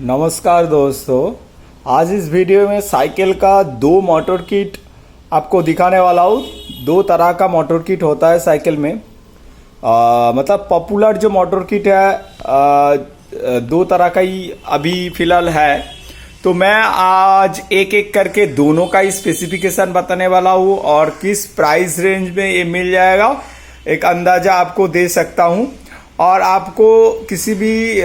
नमस्कार दोस्तों, आज इस वीडियो में साइकिल का दो मोटर किट आपको दिखाने वाला हूँ। दो तरह का मोटर किट होता है साइकिल में। मतलब पॉपुलर जो मोटर किट है दो तरह का ही अभी फ़िलहाल है। तो मैं आज एक एक करके दोनों का ही स्पेसिफिकेशन बताने वाला हूँ और किस प्राइस रेंज में ये मिल जाएगा एक अंदाज़ा आपको दे सकता हूँ। और आपको किसी भी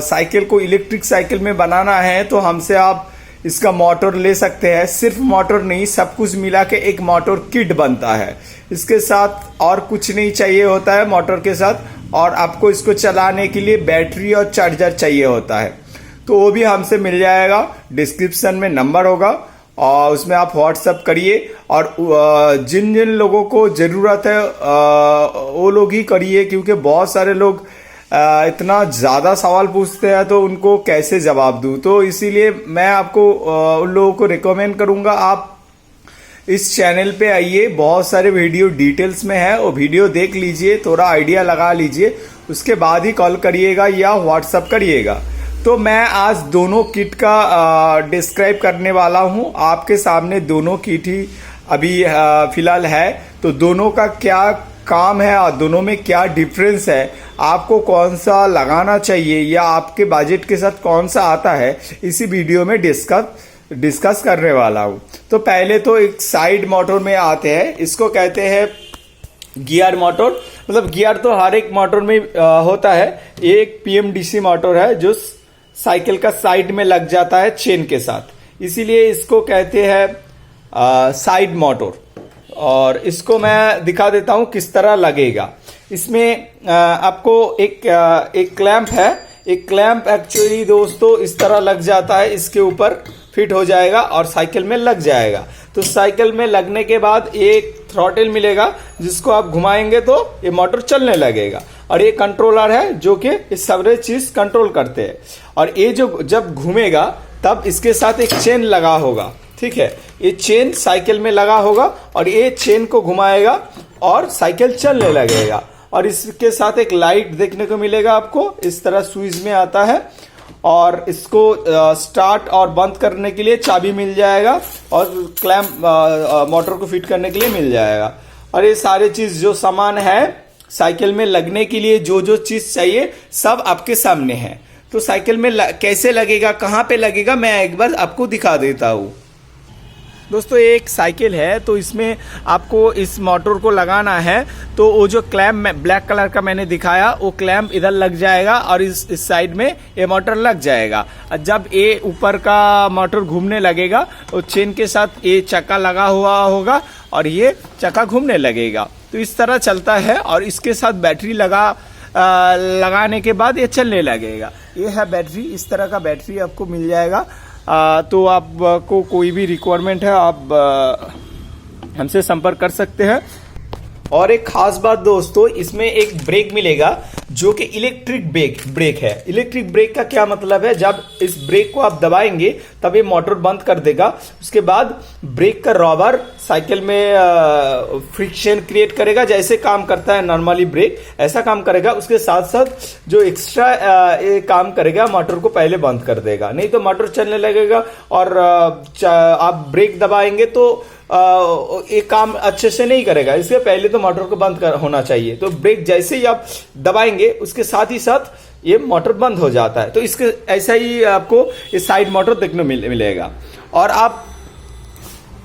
साइकिल को इलेक्ट्रिक साइकिल में बनाना है तो हमसे आप इसका मोटर ले सकते हैं। सिर्फ मोटर नहीं, सब कुछ मिला के एक मोटर किट बनता है। इसके साथ और कुछ नहीं चाहिए होता है मोटर के साथ, और आपको इसको चलाने के लिए बैटरी और चार्जर चाहिए होता है। तो वो भी हमसे मिल जाएगा। डिस्क्रिप्शन में नंबर होगा और उसमें आप व्हाट्सअप करिए। और जिन जिन लोगों को ज़रूरत है वो लोग ही करिए, क्योंकि बहुत सारे लोग इतना ज़्यादा सवाल पूछते हैं तो उनको कैसे जवाब दूँ। तो इसीलिए मैं आपको उन लोगों को रिकमेंड करूँगा आप इस चैनल पे आइए। बहुत सारे वीडियो डिटेल्स में है, वो वीडियो देख लीजिए, थोड़ा आइडिया लगा लीजिए, उसके बाद ही कॉल करिएगा या व्हाट्सअप करिएगा। तो मैं आज दोनों किट का डिस्क्राइब करने वाला हूं। आपके सामने दोनों किट ही अभी फिलहाल है। तो दोनों का क्या काम है और दोनों में क्या डिफरेंस है, आपको कौन लगाना चाहिए या आपके बजट के साथ कौन सा आता है, इसी वीडियो में डिस्कस करने वाला हूं। तो पहले तो एक साइड मोटर में आते हैं। इसको कहते हैं गियर मोटर। मतलब गियर तो हर एक मोटर में होता है। एक पीएमडीसी मोटर है जो साइकिल का साइड में लग जाता है चेन के साथ, इसीलिए इसको कहते हैं साइड मोटर। और इसको मैं दिखा देता हूं किस तरह लगेगा। इसमें आपको एक क्लैंप है। एक क्लैंप एक्चुअली दोस्तों इस तरह लग जाता है, इसके ऊपर फिट हो जाएगा और साइकिल में लग जाएगा। तो साइकिल में लगने के बाद एक थ्रॉटल मिलेगा जिसको आप घुमाएंगे तो ये मोटर चलने लगेगा। और ये कंट्रोलर है जो कि ये सारे चीज कंट्रोल करते हैं। और ये जो जब घूमेगा तब इसके साथ एक चेन लगा होगा, ठीक है। ये चेन साइकिल में लगा होगा और ये चेन को घुमाएगा और साइकिल चलने लगेगा। और इसके साथ एक लाइट देखने को मिलेगा आपको, इस तरह स्विच में आता है। और इसको स्टार्ट और बंद करने के लिए चाबी मिल जाएगा और क्लैंप मोटर को फिट करने के लिए मिल जाएगा। और ये सारे चीज जो सामान है साइकिल में लगने के लिए जो जो चीज चाहिए सब आपके सामने है। तो साइकिल में कैसे लगेगा, कहाँ पे लगेगा, मैं एक बार आपको दिखा देता हूँ। दोस्तों एक साइकिल है तो इसमें आपको इस मोटर को लगाना है। तो वो जो क्लैंप ब्लैक कलर का मैंने दिखाया, वो क्लैंप इधर लग जाएगा और इस साइड में ये मोटर लग जाएगा। जब ये ऊपर का मोटर घूमने लगेगा तो चेन के साथ ये चक्का लगा हुआ होगा और ये चक्का घूमने लगेगा। तो इस तरह चलता है और इसके साथ बैटरी लगाने के बाद ये चलने लगेगा। ये है बैटरी, इस तरह का बैटरी आपको मिल जाएगा। तो आपको कोई भी रिक्वायरमेंट है आप हमसे संपर्क कर सकते हैं। और एक खास बात दोस्तों, इसमें एक ब्रेक मिलेगा जो कि इलेक्ट्रिक ब्रेक है। इलेक्ट्रिक ब्रेक का क्या मतलब है, जब इस ब्रेक को आप दबाएंगे तब ये मोटर बंद कर देगा। उसके बाद ब्रेक का रबर साइकिल में फ्रिक्शन क्रिएट करेगा, जैसे काम करता है नॉर्मली ब्रेक, ऐसा काम करेगा। उसके साथ साथ जो एक्स्ट्रा ये काम करेगा, मोटर को पहले बंद कर देगा, नहीं तो मोटर चलने लगेगा। और आप ब्रेक दबाएंगे तो एक काम अच्छे से नहीं करेगा। इसके पहले तो मोटर को बंद होना चाहिए। तो ब्रेक जैसे ही आप दबाएंगे उसके साथ ही साथ ये मोटर बंद हो जाता है। तो इसके ऐसा ही आपको इस साइड मोटर देखने मिलेगा। और आप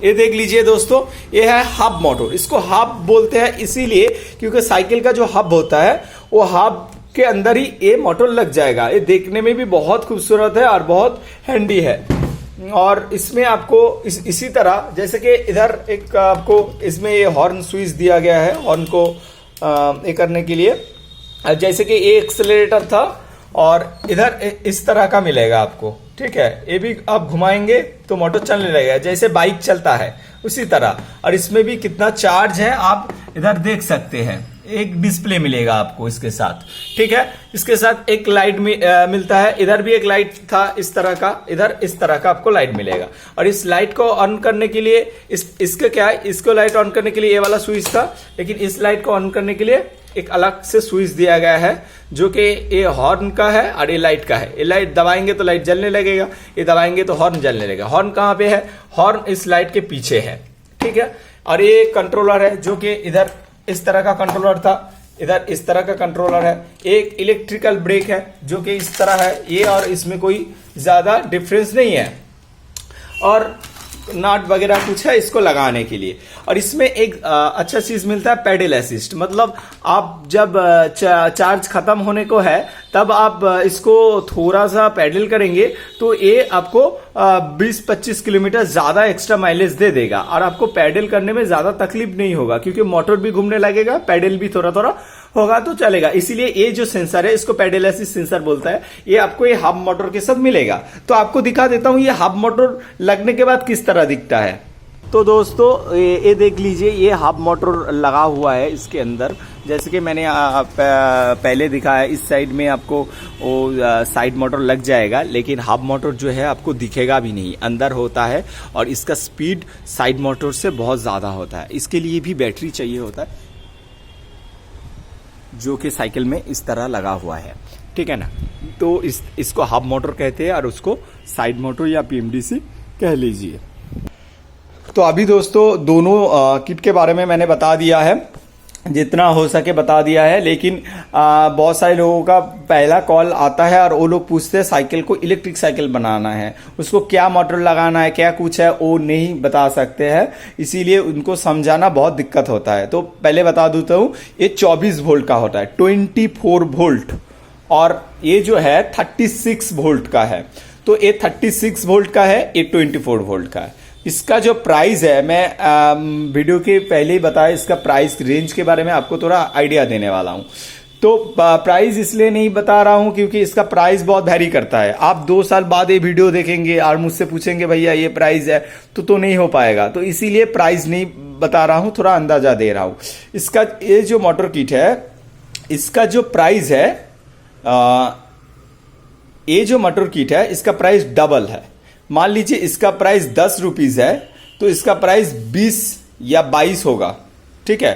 ये देख लीजिए दोस्तों, ये है हब मोटर। इसको हब बोलते हैं इसीलिए क्योंकि साइकिल का जो हब होता है वो हब के अंदर ही ये मोटर लग जाएगा। ये देखने में भी बहुत खूबसूरत है और बहुत हैंडी है। और इसमें आपको इसी तरह जैसे कि इधर एक आपको इसमें ये हॉर्न स्विच दिया गया है, हॉर्न को ये करने के लिए। जैसे कि ये एक्सेलरेटर था और इधर इस तरह का मिलेगा आपको, ठीक है। ये भी आप घुमाएंगे तो मोटर चलने लगेगा, जैसे बाइक चलता है उसी तरह। और इसमें भी कितना चार्ज है आप इधर देख सकते हैं। एक डिस्प्ले मिलेगा आपको इसके साथ, ठीक है। इसके साथ एक लाइट मिलता है। इधर भी एक लाइट था इस तरह का, इधर इस तरह का आपको लाइट मिलेगा। और इस लाइट को ऑन करने के लिए इसके क्या है, इसको लाइट ऑन करने के लिए ये वाला स्विच था, लेकिन इस लाइट को ऑन करने के लिए एक अलग से स्विच दिया गया है जो कि ये हॉर्न का है और ये लाइट का है। ये लाइट दबाएंगे तो लाइट जलने लगेगा, ये दबाएंगे तो हॉर्न जलने लगेगा। हॉर्न कहाँ पे है? हॉर्न इस लाइट के पीछे है, ठीक है। और ये कंट्रोलर है जो कि इधर इस तरह का कंट्रोलर था, इधर इस तरह का कंट्रोलर है। एक इलेक्ट्रिकल ब्रेक है जो कि इस तरह है, ये और इसमें कोई ज्यादा डिफरेंस नहीं है। और नाट वगैरह कुछ है इसको लगाने के लिए। और इसमें एक अच्छा चीज मिलता है, पेडल असिस्ट। मतलब आप जब चार्ज खत्म होने को है तब आप इसको थोड़ा सा पेडल करेंगे तो ये आपको 20-25 किलोमीटर ज्यादा एक्स्ट्रा माइलेज दे देगा और आपको पेडल करने में ज्यादा तकलीफ नहीं होगा, क्योंकि मोटर भी घूमने लगेगा, पेडल भी थोड़ा थोड़ा होगा तो चलेगा। इसीलिए ये जो सेंसर है इसको पेडल असिस्ट सेंसर बोलता है। ये आपको ये हब मोटर के साथ मिलेगा। तो आपको दिखा देता हूं ये हब मोटर लगने के बाद किस तरह दिखता है। तो दोस्तों ये देख लीजिए, ये हब मोटर लगा हुआ है इसके अंदर। जैसे कि मैंने पहले दिखाया, इस साइड में आपको वो साइड मोटर लग जाएगा, लेकिन हब मोटर जो है आपको दिखेगा भी नहीं, अंदर होता है। और इसका स्पीड साइड मोटर से बहुत ज़्यादा होता है। इसके लिए भी बैटरी चाहिए होता है जो कि साइकिल में इस तरह लगा हुआ है, ठीक है ना। तो इसको हब मोटर कहते हैं और उसको साइड मोटर या पीएमडीसी कह लीजिए। तो अभी दोस्तों दोनों किट के बारे में मैंने बता दिया है, जितना हो सके बता दिया है। लेकिन बहुत सारे लोगों का पहला कॉल आता है और वो लोग पूछते हैं साइकिल को इलेक्ट्रिक साइकिल बनाना है, उसको क्या मोटर लगाना है, क्या कुछ है, वो नहीं बता सकते हैं। इसीलिए उनको समझाना बहुत दिक्कत होता है। तो पहले बता देता हूँ, ये 24 वोल्ट का होता है, 24 वोल्ट। और ये जो है 36 वोल्ट का है। तो ये 36 वोल्ट का है, ये 24 वोल्ट का है। इसका जो प्राइस है, मैं वीडियो के पहले ही बताया, इसका प्राइस रेंज के बारे में आपको थोड़ा आइडिया देने वाला हूं। तो प्राइस इसलिए नहीं बता रहा हूं क्योंकि इसका प्राइस बहुत वैरी करता है। आप 2 साल बाद ये वीडियो देखेंगे और मुझसे पूछेंगे भैया ये प्राइस है, तो नहीं हो पाएगा। तो इसीलिए प्राइस नहीं बता रहा हूं, थोड़ा अंदाजा दे रहा हूं। इसका ये जो मोटर किट है, इसका जो प्राइस है, ये जो मोटर किट है इसका प्राइस डबल है। मान लीजिए इसका प्राइस 10 रुपीज है तो इसका प्राइस 20 या 22 होगा, ठीक है।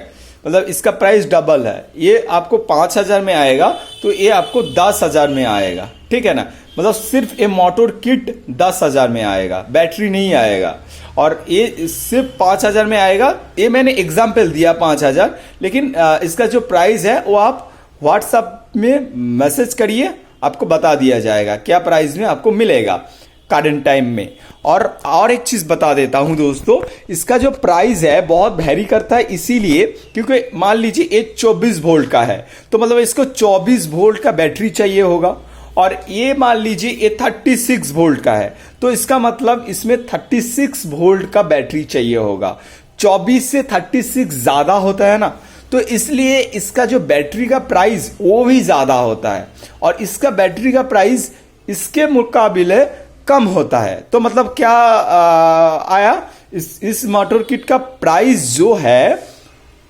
मतलब इसका प्राइस डबल है। ये आपको 5,000 में आएगा तो ये आपको 10,000 में आएगा, ठीक है ना। मतलब सिर्फ ये मोटर किट 10,000 में आएगा, बैटरी नहीं आएगा। और ये सिर्फ 5,000 में आएगा। ये मैंने एग्जाम्पल दिया 5,000, लेकिन इसका जो प्राइस है वो आप व्हाट्सएप में मैसेज करिए, आपको बता दिया जाएगा क्या प्राइस में आपको मिलेगा करंट टाइम में। और एक चीज बता देता हूं दोस्तों, इसका जो प्राइस है बहुत वैरी करता है, इसीलिए क्योंकि मान लीजिए ये 24 वोल्ट का है तो मतलब इसको 24 वोल्ट का बैटरी चाहिए होगा। और ये मान लीजिए ये 36 वोल्ट का है तो इसका मतलब इसमें 36 वोल्ट का बैटरी चाहिए होगा। 24 से 36 ज्यादा होता है ना, तो इसलिए इसका जो बैटरी का प्राइस वो भी ज्यादा होता है। और इसका बैटरी का प्राइस इसके मुकाबले कम होता है। तो मतलब क्या आया, इस मोटर किट का प्राइस जो है,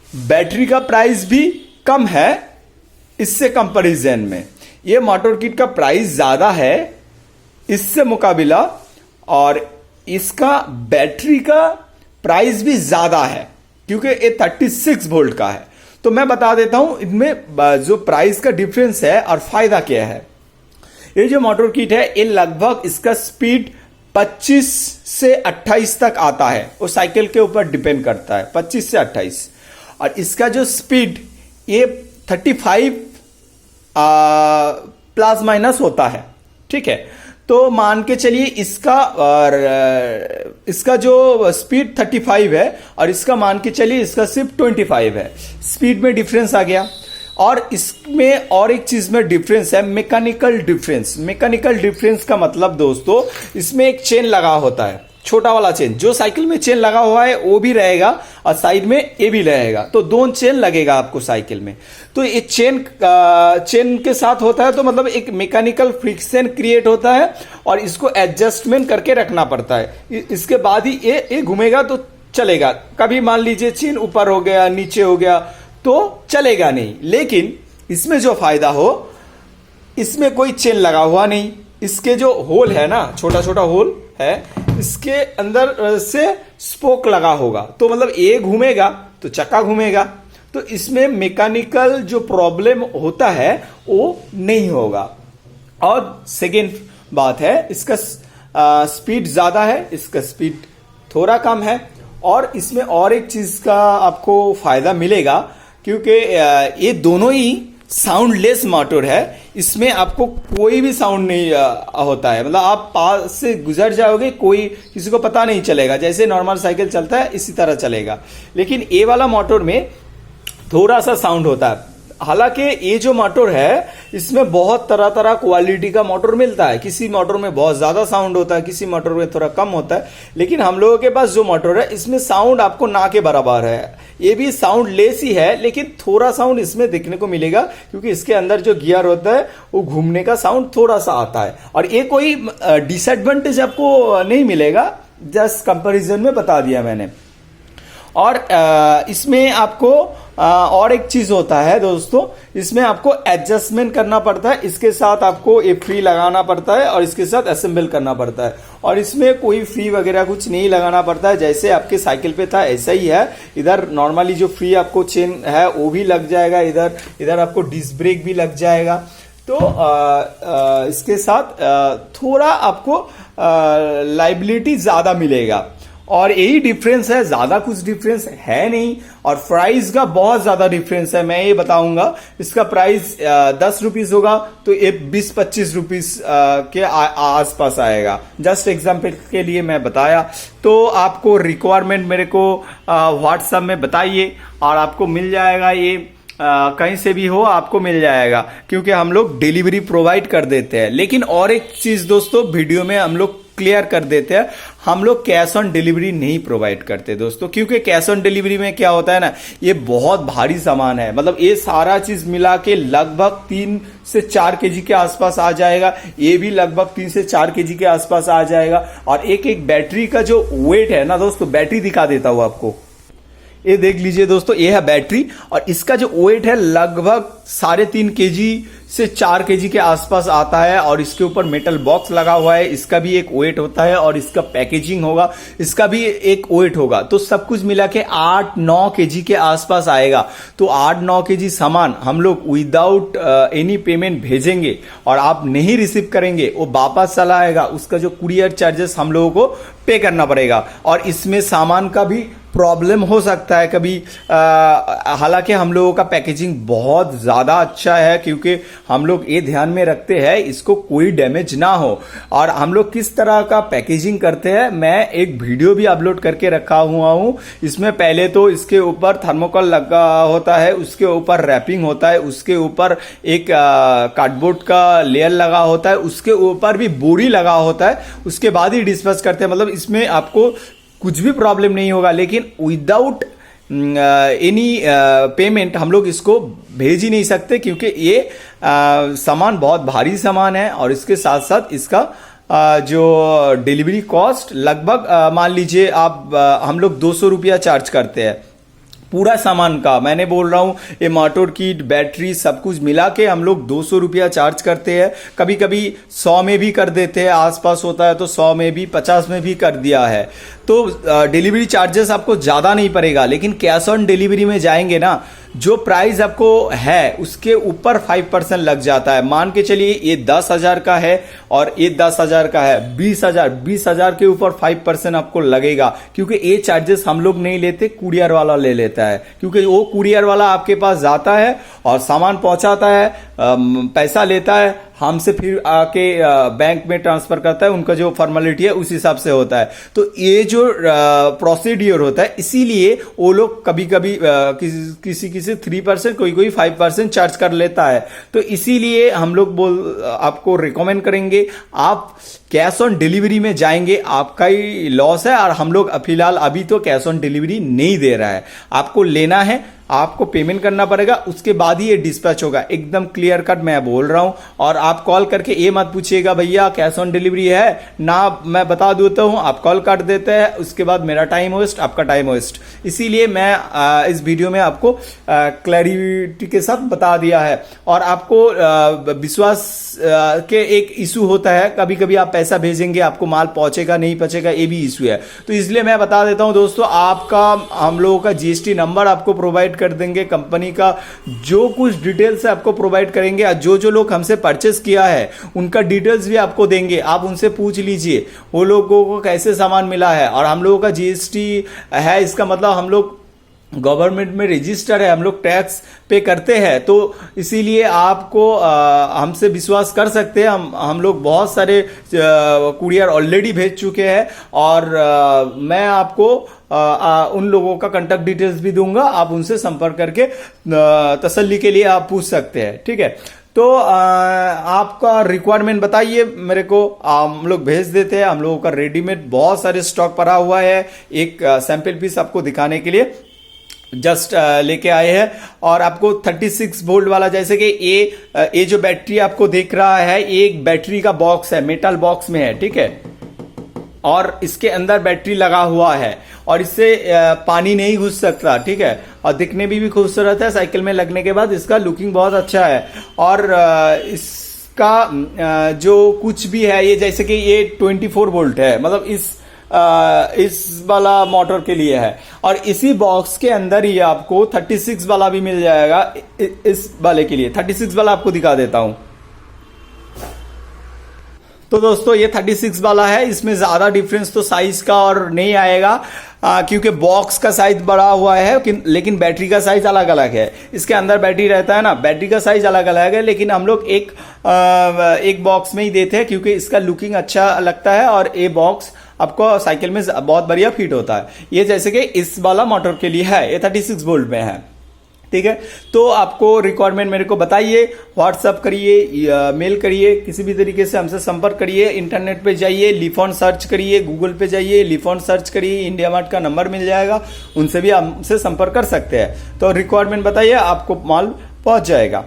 बैटरी का प्राइस भी कम है इससे कंपैरिजन में। ये मोटर किट का प्राइस ज्यादा है इससे मुकाबला, और इसका बैटरी का प्राइस भी ज्यादा है क्योंकि ये 36 वोल्ट का है। तो मैं बता देता हूं इनमें जो प्राइस का डिफरेंस है और फायदा क्या है। ये जो मोटर किट है ये लगभग इसका स्पीड 25 से 28 तक आता है, वो साइकिल के ऊपर डिपेंड करता है, 25 से 28। और इसका जो स्पीड ये 35 प्लस माइनस होता है, ठीक है। तो मान के चलिए इसका जो स्पीड 35 है और इसका मान के चलिए इसका सिर्फ 25 है। स्पीड में डिफरेंस आ गया। और इसमें और एक चीज में डिफरेंस है, मैकेनिकल डिफरेंस। मैकेनिकल डिफरेंस का मतलब दोस्तों, इसमें एक चेन लगा होता है, छोटा वाला चेन। जो साइकिल में चेन लगा हुआ है वो भी रहेगा और साइड में ये भी रहेगा, तो 2 चेन लगेगा आपको साइकिल में। तो ये चेन के साथ होता है, तो मतलब एक मैकेनिकल फ्रिक्शन क्रिएट होता है और इसको एडजस्टमेंट करके रखना पड़ता है। इसके बाद ही ये घूमेगा तो चलेगा। कभी मान लीजिए चेन ऊपर हो गया, नीचे हो गया तो चलेगा नहीं। लेकिन इसमें जो फायदा हो, इसमें कोई चेन लगा हुआ नहीं। इसके जो होल है ना, छोटा छोटा होल है, इसके अंदर से स्पोक लगा होगा, तो मतलब ये घूमेगा तो चक्का घूमेगा। तो इसमें मैकेनिकल जो प्रॉब्लम होता है वो नहीं होगा। और सेकेंड बात है, इसका स्पीड ज्यादा है, इसका स्पीड थोड़ा कम है। और इसमें और एक चीज का आपको फायदा मिलेगा, क्योंकि ये दोनों ही साउंडलेस मोटर है। इसमें आपको कोई भी साउंड नहीं होता है, मतलब आप पास से गुजर जाओगे, कोई किसी को पता नहीं चलेगा। जैसे नॉर्मल साइकिल चलता है इसी तरह चलेगा। लेकिन ये वाला मोटर में थोड़ा सा साउंड होता है। हालांकि ये जो मोटर है इसमें बहुत तरह तरह क्वालिटी का मोटर मिलता है। किसी मोटर में बहुत ज्यादा साउंड होता है, किसी मोटर में थोड़ा कम होता है। लेकिन हम लोगों के पास जो मोटर है इसमें साउंड आपको ना के बराबर है। ये भी साउंड लेस ही है, लेकिन थोड़ा साउंड इसमें देखने को मिलेगा, क्योंकि इसके अंदर जो गियर होता है वो घूमने का साउंड थोड़ा सा आता है। और ये कोई डिसएडवांटेज आपको नहीं मिलेगा, जस्ट कंपैरिजन में बता दिया मैंने। और इसमें आपको और एक चीज होता है दोस्तों, इसमें आपको एडजस्टमेंट करना पड़ता है। इसके साथ आपको ये फ्री लगाना पड़ता है और इसके साथ असेंबल करना पड़ता है। और इसमें कोई फ्री वगैरह कुछ नहीं लगाना पड़ता है, जैसे आपके साइकिल पे था ऐसा ही है। इधर नॉर्मली जो फ्री आपको चेन है वो भी लग जाएगा, इधर आपको डिस्क ब्रेक भी लग जाएगा। तो इसके साथ थोड़ा आपको लाइबिलिटी ज्यादा मिलेगा। और यही डिफरेंस है, ज्यादा कुछ डिफरेंस है नहीं। और प्राइस का बहुत ज्यादा डिफरेंस है, मैं ये बताऊंगा। इसका प्राइस 10 रुपीज होगा तो ये 20-25 रुपीज के आसपास आएगा। जस्ट एग्जाम्पल के लिए मैं बताया। तो आपको रिक्वायरमेंट मेरे को व्हाट्सएप में बताइए और आपको मिल जाएगा। ये कहीं से भी हो आपको मिल जाएगा, क्योंकि हम लोग डिलीवरी प्रोवाइड कर देते हैं। लेकिन और एक चीज दोस्तों वीडियो में हम लोग क्लियर कर देते हैं, हम लोग कैश ऑन डिलीवरी नहीं प्रोवाइड करते दोस्तों। क्योंकि कैश ऑन डिलीवरी में क्या होता है ना, ये बहुत भारी सामान है। मतलब ये सारा चीज मिला के लगभग 3 से 4 केजी के आसपास आ जाएगा। ये भी लगभग 3 से 4 केजी के आसपास आ जाएगा। और एक बैटरी का जो वेट है ना दोस्तों, बैटरी दिखा देता हूं आपको। ये देख लीजिए दोस्तों, ये है बैटरी और इसका जो वेट है लगभग 3.5 केजी से 4 केजी के आसपास आता है। और इसके ऊपर मेटल बॉक्स लगा हुआ है, इसका भी एक वेट होता है। और इसका पैकेजिंग होगा, इसका भी एक वेट होगा। तो सब कुछ मिला के 8-9 केजी के आसपास आएगा। तो 8-9 केजी सामान हम लोग विदाउट एनी पेमेंट भेजेंगे और आप नहीं रिसीव करेंगे, वो वापस चला आएगा। उसका जो कुरियर चार्जेस हम लोगों को पे करना पड़ेगा। और इसमें सामान का भी प्रॉब्लम हो सकता है कभी। हालांकि हम लोगों का पैकेजिंग बहुत ज्यादा अच्छा है, क्योंकि हम लोग ये ध्यान में रखते हैं इसको कोई डैमेज ना हो। और हम लोग किस तरह का पैकेजिंग करते हैं, मैं एक वीडियो भी अपलोड करके रखा हुआ हूं। इसमें पहले तो इसके ऊपर थर्मोकोल लगा होता है, उसके ऊपर रैपिंग होता है, उसके ऊपर एक कार्डबोर्ड का लेयर लगा होता है, उसके ऊपर भी बोरी लगा होता है। उसके बाद ही डिस्पैच करते हैं। मतलब इसमें आपको कुछ भी प्रॉब्लम नहीं होगा। लेकिन विदाउट एनी पेमेंट हम लोग इसको भेज ही नहीं सकते, क्योंकि ये सामान बहुत भारी सामान है। और इसके साथ साथ इसका जो डिलीवरी कॉस्ट लगभग मान लीजिए आप हम लोग 200 रुपया चार्ज करते हैं पूरा सामान का। मैंने बोल रहा हूं ये मोटर किट, बैटरी सब कुछ मिला के हम लोग 200 रुपया चार्ज करते हैं। कभी कभी 100 में भी कर देते हैं, आसपास होता है तो 100 में भी, 50 में भी कर दिया है। तो डिलीवरी चार्जेस आपको ज्यादा नहीं पड़ेगा। लेकिन कैश ऑन डिलीवरी में जाएंगे ना, जो प्राइस आपको है उसके ऊपर 5% लग जाता है। मान के चलिए ये 10,000 का है और ये 10,000 का है, 20,000 के ऊपर 5% आपको लगेगा। क्योंकि ये चार्जेस हम लोग नहीं लेते, कुरियर वाला ले लेता है। क्योंकि वो कुरियर वाला आपके पास जाता है और सामान पहुंचाता है, पैसा लेता है, हमसे फिर आके बैंक में ट्रांसफर करता है। उनका जो फॉर्मेलिटी है उस हिसाब से होता है। तो ये जो प्रोसीड्यूर होता है, इसीलिए वो लोग कभी कभी किसी 3%, कोई 5% चार्ज कर लेता है। तो इसीलिए हम लोग आपको रिकमेंड करेंगे, आप कैश ऑन डिलीवरी में जाएंगे, आपका ही लॉस है। और हम लोग फिलहाल अभी तो कैश ऑन डिलीवरी नहीं दे रहा है। आपको लेना है, आपको पेमेंट करना पड़ेगा, उसके बाद ही ये डिस्पैच होगा। एकदम क्लियर कट मैं बोल रहा हूं। और आप कॉल करके ये मत पूछिएगा भैया कैश ऑन डिलीवरी है ना, मैं बता देता हूं, आप कॉल काट देते हैं, उसके बाद मेरा टाइम वेस्ट, आपका टाइम वेस्ट। इसीलिए मैं इस वीडियो में आपको क्लैरिटी के साथ बता दिया है। और आपको विश्वास के एक इशू होता है, कभी कभी आप पैसा भेजेंगे, आपको माल पहुंचेगा नहीं पहुंचेगा, ये भी इशू है। तो इसलिए मैं बता देता हूं दोस्तों, आपका हम लोगों का जीएसटी नंबर आपको प्रोवाइड कर देंगे, कंपनी का जो कुछ डिटेल्स है आपको प्रोवाइड करेंगे। और जो जो लोग हमसे परचेस किया है उनका डिटेल्स भी आपको देंगे, आप उनसे पूछ लीजिए वो लोगों को कैसे सामान मिला है। और हम लोगों का जीएसटी है, इसका मतलब हम लोग गवर्नमेंट में रजिस्टर है, हम लोग टैक्स पे करते हैं, तो इसीलिए आपको हमसे विश्वास कर सकते हैं। हम लोग बहुत सारे कुरियर ऑलरेडी भेज चुके हैं और मैं आपको उन लोगों का कांटेक्ट डिटेल्स भी दूंगा, आप उनसे संपर्क करके तसल्ली के लिए आप पूछ सकते हैं, ठीक है। तो आपका रिक्वायरमेंट बताइए मेरे को, हम लोग भेज देते हैं। हम लोगों का रेडीमेड बहुत सारे स्टॉक पड़ा हुआ है, एक सैंपल पीस आपको दिखाने के लिए जस्ट लेके आए हैं। और आपको 36 वोल्ट वाला, जैसे कि ये जो बैटरी आपको दिख रहा है, एक बैटरी का बॉक्स है, मेटल बॉक्स में है, ठीक है। और इसके अंदर बैटरी लगा हुआ है और इससे पानी नहीं घुस सकता, ठीक है। और दिखने भी खूबसूरत है, साइकिल में लगने के बाद इसका लुकिंग बहुत अच्छा है। और इसका जो कुछ भी है, ये जैसे कि ये 24 वोल्ट है, मतलब इस वाला मोटर के लिए है। और इसी बॉक्स के अंदर ही आपको 36 वाला भी मिल जाएगा, इस वाले के लिए 36 वाला आपको दिखा देता हूं। तो दोस्तों ये 36 वाला है, इसमें ज्यादा डिफरेंस तो साइज का और नहीं आएगा, क्योंकि बॉक्स का साइज बड़ा हुआ है, लेकिन बैटरी का साइज अलग अलग है। इसके अंदर बैटरी रहता है ना, बैटरी का साइज अलग अलग है, लेकिन हम लोग एक बॉक्स में ही देते हैं क्योंकि इसका लुकिंग अच्छा लगता है और ये बॉक्स आपको साइकिल में बहुत बढ़िया फिट होता है। ये जैसे कि इस वाला मोटर के लिए है, ये 36 वोल्ट में है, ठीक है। तो आपको रिक्वायरमेंट मेरे को बताइए, व्हाट्सअप करिए, मेल करिए, किसी भी तरीके से हमसे संपर्क करिए। इंटरनेट पे जाइए, लिफॉन सर्च करिए, गूगल पे जाइए, लिफॉन सर्च करिए, इंडिया मार्ट का नंबर मिल जाएगा, उनसे भी हमसे संपर्क कर सकते हैं। तो रिक्वायरमेंट बताइए, आपको माल पहुंच जाएगा।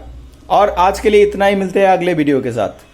और आज के लिए इतना ही, मिलते हैं अगले वीडियो के साथ।